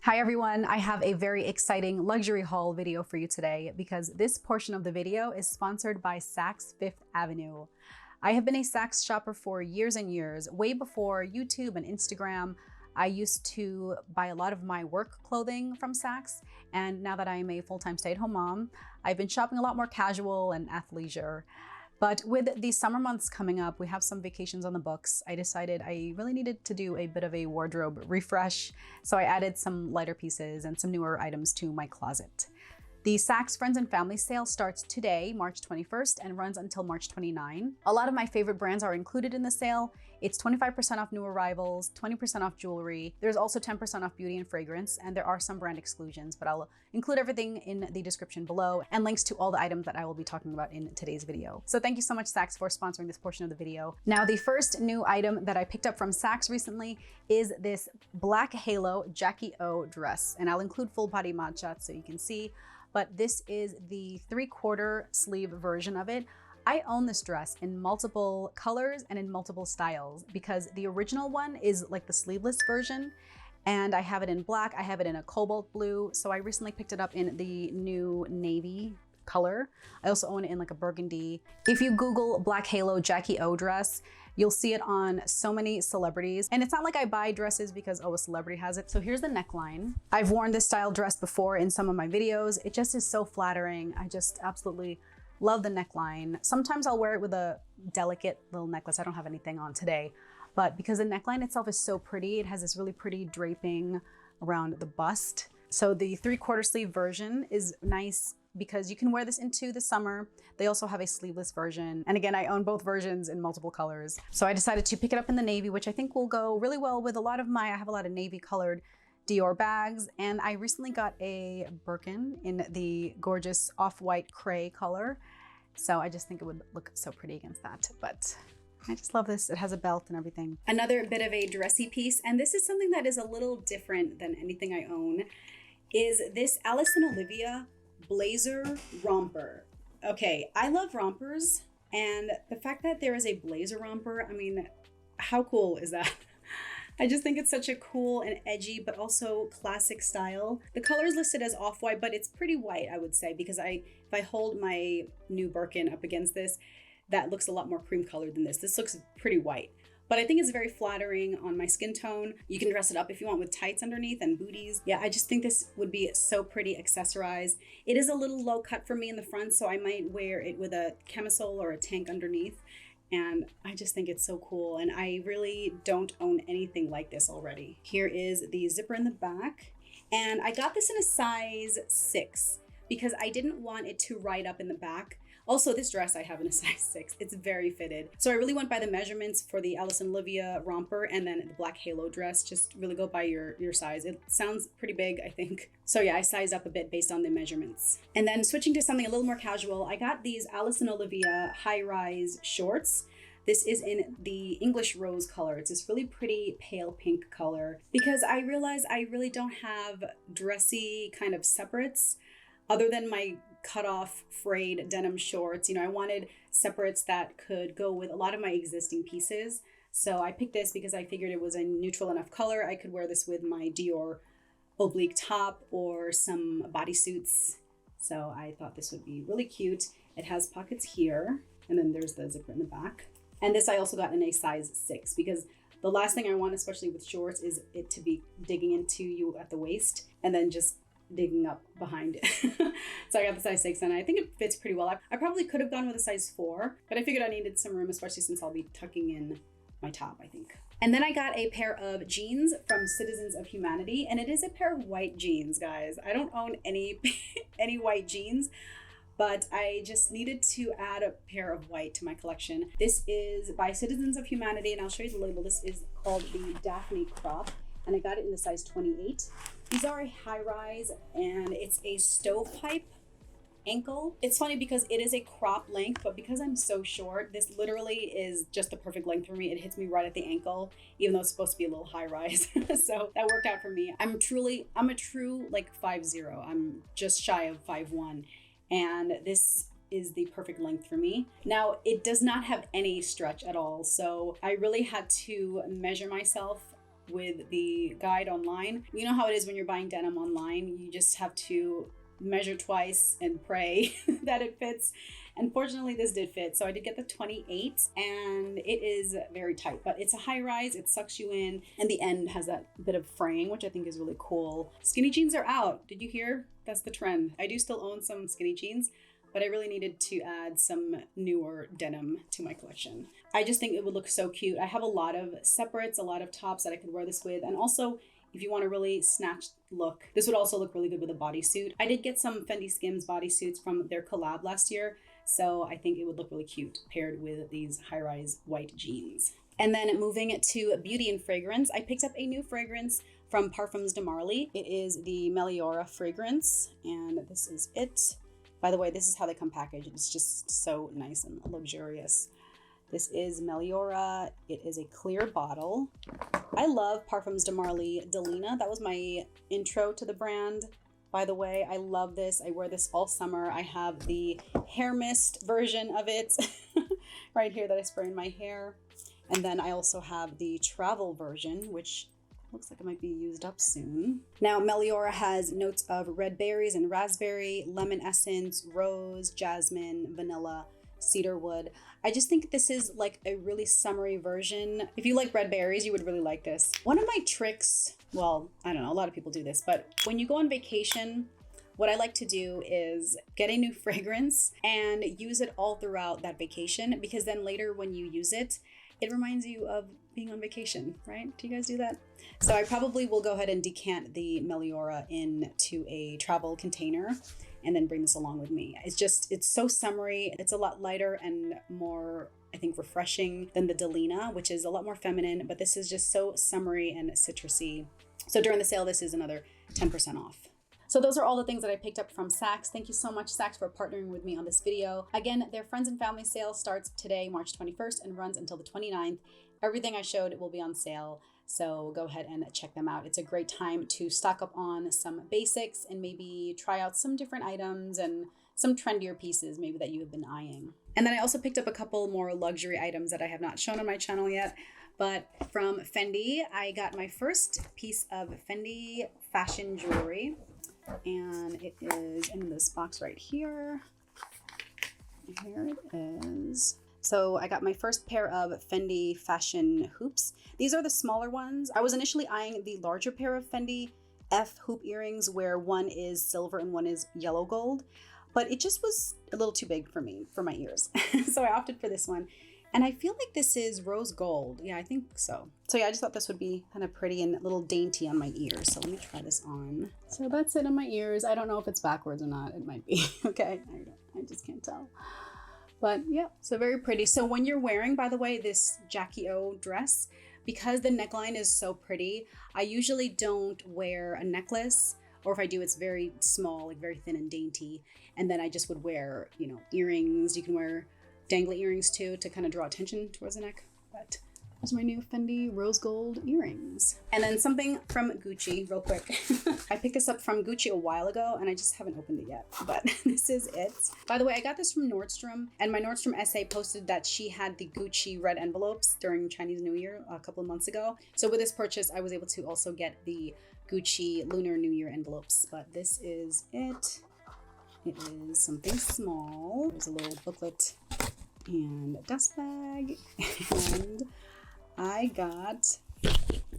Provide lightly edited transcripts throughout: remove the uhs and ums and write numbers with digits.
Hi everyone, I have a very exciting luxury haul video for you today because this portion of the video is sponsored by Saks Fifth Avenue. I have been a Saks shopper for years and years. Way before YouTube and Instagram, I used to buy a lot of my work clothing from Saks, and now that I am a full-time stay-at-home mom, I've been shopping a lot more casual and athleisure. But with the summer months coming up, we have some vacations on the books. I decided I really needed to do a bit of a wardrobe refresh, so I added some lighter pieces and some newer items to my closet. The Saks Friends and Family sale starts today, March 21st, and runs until March 29. A lot of my favorite brands are included in the sale. It's 25% off new arrivals, 20% off jewelry. There's also 10% off beauty and fragrance, and there are some brand exclusions, but I'll include everything in the description below and links to all the items that I will be talking about in today's video. So thank you so much, Saks, for sponsoring this portion of the video. Now, the first new item that I picked up from Saks recently is this black halo Jackie O dress, and I'll include full body mod shots so you can see. But this is the 3/4 sleeve version of it. I own this dress in multiple colors and in multiple styles because the original one is like the sleeveless version, and I have it in black, I have it in a cobalt blue, so I recently picked it up in the new navy color. I also own it in like a burgundy. If you Google black halo Jackie O dress, you'll see it on so many celebrities. And it's not like I buy dresses because, oh, a celebrity has it. So here's the neckline. I've worn this style dress before in some of my videos. It just is so flattering. I just absolutely love the neckline. Sometimes I'll wear it with a delicate little necklace. I don't have anything on today, but because the neckline itself is so pretty, it has this really pretty draping around the bust. So the 3/4 sleeve version is nice because you can wear this into the summer. They also have a sleeveless version. And again, I own both versions in multiple colors. So I decided to pick it up in the navy, which I think will go really well with I have a lot of navy colored Dior bags. And I recently got a Birkin in the gorgeous off-white cray color. So I just think it would look so pretty against that. But I just love this. It has a belt and everything. Another bit of a dressy piece, and this is something that is a little different than anything I own, is this Alice and Olivia blazer romper. Okay, I love rompers, and the fact that there is a blazer romper, I mean, how cool is that? I just think it's such a cool and edgy, but also classic style. The color is listed as off-white, but it's pretty white, I would say, because if I hold my new Birkin up against this, that looks a lot more cream colored than this. This looks pretty white. But I think it's very flattering on my skin tone. You can dress it up if you want with tights underneath and booties. Yeah, I just think this would be so pretty accessorized. It is a little low cut for me in the front, so I might wear it with a camisole or a tank underneath. And I just think it's so cool. And I really don't own anything like this already. Here is the zipper in the back. And I got this in a size 6 because I didn't want it to ride up in the back. Also, this dress I have in a size 6. It's very fitted. So I really went by the measurements for the Alice and Olivia romper and then the black halo dress. Just really go by your size. It sounds pretty big, I think. So yeah, I sized up a bit based on the measurements. And then switching to something a little more casual, I got these Alice and Olivia high-rise shorts. This is in the English rose color. It's this really pretty pale pink color because I realized I really don't have dressy kind of separates other than my cut off frayed denim shorts. You know, I wanted separates that could go with a lot of my existing pieces. So I picked this because I figured it was a neutral enough color. I could wear this with my Dior oblique top or some bodysuits. So I thought this would be really cute. It has pockets here, and then there's the zipper in the back. And this I also got in a size 6 because the last thing I want, especially with shorts, is it to be digging into you at the waist and then just digging up behind it. So I got the size 6 and I think it fits pretty well. I probably could have gone with a size 4, but I figured I needed some room, especially since I'll be tucking in my top, I think. And then I got a pair of jeans from Citizens of Humanity, and it is a pair of white jeans, guys. I don't own any white jeans, but I just needed to add a pair of white to my collection. This is by Citizens of Humanity, and I'll show you the label. This is called the Daphne Crop, and I got it in the size 28. These are a high rise, and it's a stovepipe ankle. It's funny because it is a crop length, but because I'm so short, this literally is just the perfect length for me. It hits me right at the ankle, even though it's supposed to be a little high rise. So that worked out for me. I'm a true like 5'0". I'm just shy of 5'1", and this is the perfect length for me. Now, it does not have any stretch at all, so I really had to measure myself with the guide online. You know how it is when you're buying denim online, you just have to measure twice and pray that it fits. And fortunately this did fit. So I did get the 28 and it is very tight, but it's a high rise, it sucks you in, and the end has that bit of fraying, which I think is really cool. Skinny jeans are out. Did you hear? That's the trend. I do still own some skinny jeans, but I really needed to add some newer denim to my collection. I just think it would look so cute. I have a lot of separates, a lot of tops that I could wear this with, and also if you want a really snatched look, this would also look really good with a bodysuit. I did get some Fendi Skims bodysuits from their collab last year, so I think it would look really cute paired with these high-rise white jeans. And then moving to beauty and fragrance, I picked up a new fragrance from Parfums de Marly. It is the Meliora fragrance, and this is it. By the way, this is how they come packaged. It's just so nice and luxurious. This is Meliora. It is a clear bottle. I love Parfums de Marly Delina. That was my intro to the brand. By the way, I love this. I wear this all summer. I have the hair mist version of it right here that I spray in my hair. And then I also have the travel version, which looks like it might be used up soon. Now, Meliora has notes of red berries and raspberry, lemon essence, rose, jasmine, vanilla, cedar wood. I just think this is like a really summery version. If you like red berries, you would really like this. One of my tricks, well, I don't know, a lot of people do this, but when you go on vacation, what I like to do is get a new fragrance and use it all throughout that vacation, because then later when you use it, it reminds you of being on vacation, right? Do you guys do that? So I probably will go ahead and decant the Meliora into a travel container and then bring this along with me. It's so summery. It's a lot lighter and more, I think, refreshing than the Delina, which is a lot more feminine, but this is just so summery and citrusy. So during the sale, this is another 10% off. So those are all the things that I picked up from Saks. Thank you so much, Saks, for partnering with me on this video. Again, their Friends and Family sale starts today, March 21st, and runs until the 29th. Everything I showed will be on sale, so go ahead and check them out. It's a great time to stock up on some basics and maybe try out some different items and some trendier pieces maybe that you have been eyeing. And then I also picked up a couple more luxury items that I have not shown on my channel yet. But from Fendi, I got my first piece of Fendi fashion jewelry. And it is in this box right here. Here it is. So I got my first pair of Fendi fashion hoops. These are the smaller ones. I was initially eyeing the larger pair of Fendi F hoop earrings where one is silver and one is yellow gold, but it just was a little too big for me, for my ears. So I opted for this one. And I feel like this is rose gold. Yeah, I think so. So yeah, I just thought this would be kind of pretty and a little dainty on my ears. So let me try this on. So that's it on my ears. I don't know if it's backwards or not. It might be. Okay, I just can't tell. But yeah, so very pretty. So when you're wearing, by the way, this Jackie O dress, because the neckline is so pretty, I usually don't wear a necklace, or if I do, it's very small, like very thin and dainty. And then I just would wear, you know, earrings. You can wear dangly earrings too to kind of draw attention towards the neck. But those are my new Fendi rose gold earrings. And then something from Gucci real quick. I picked this up from Gucci a while ago and I just haven't opened it yet, but this is it. By the way, I got this from Nordstrom, and my Nordstrom SA posted that she had the Gucci red envelopes during Chinese New Year a couple of months ago. So with this purchase, I was able to also get the Gucci Lunar New Year envelopes, but this is it. It is something small. There's a little booklet and a dust bag, and I got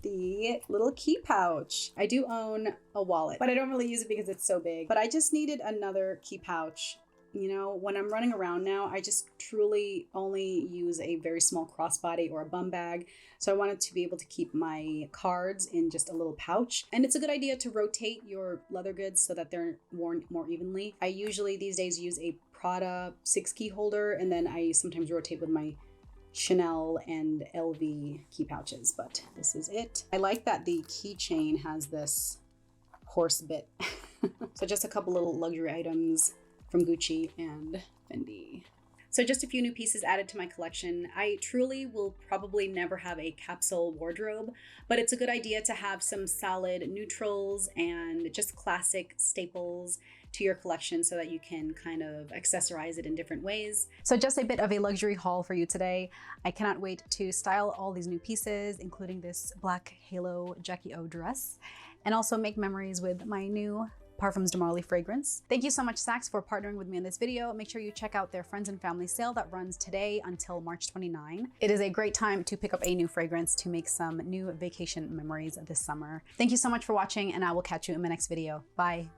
the little key pouch. I do own a wallet, but I don't really use it because it's so big, but I just needed another key pouch. You know, when I'm running around now, I just truly only use a very small crossbody or a bum bag. So I wanted to be able to keep my cards in just a little pouch. And it's a good idea to rotate your leather goods so that they're worn more evenly. I usually these days use a Prada 6-key holder, and then I sometimes rotate with my Chanel and LV key pouches, but this is it. I like that the keychain has this horse bit. So just a couple little luxury items from Gucci and Fendi. So just a few new pieces added to my collection. I truly will probably never have a capsule wardrobe, but it's a good idea to have some solid neutrals and just classic staples to your collection so that you can kind of accessorize it in different ways. So just a bit of a luxury haul for you today. I cannot wait to style all these new pieces, including this black halo Jackie O dress, and also make memories with my new Parfums de Marly fragrance. Thank you so much, Saks, for partnering with me in this video. Make sure you check out their Friends and Family sale that runs today until March 29. It is a great time to pick up a new fragrance to make some new vacation memories this summer. Thank you so much for watching, and I will catch you in my next video. Bye.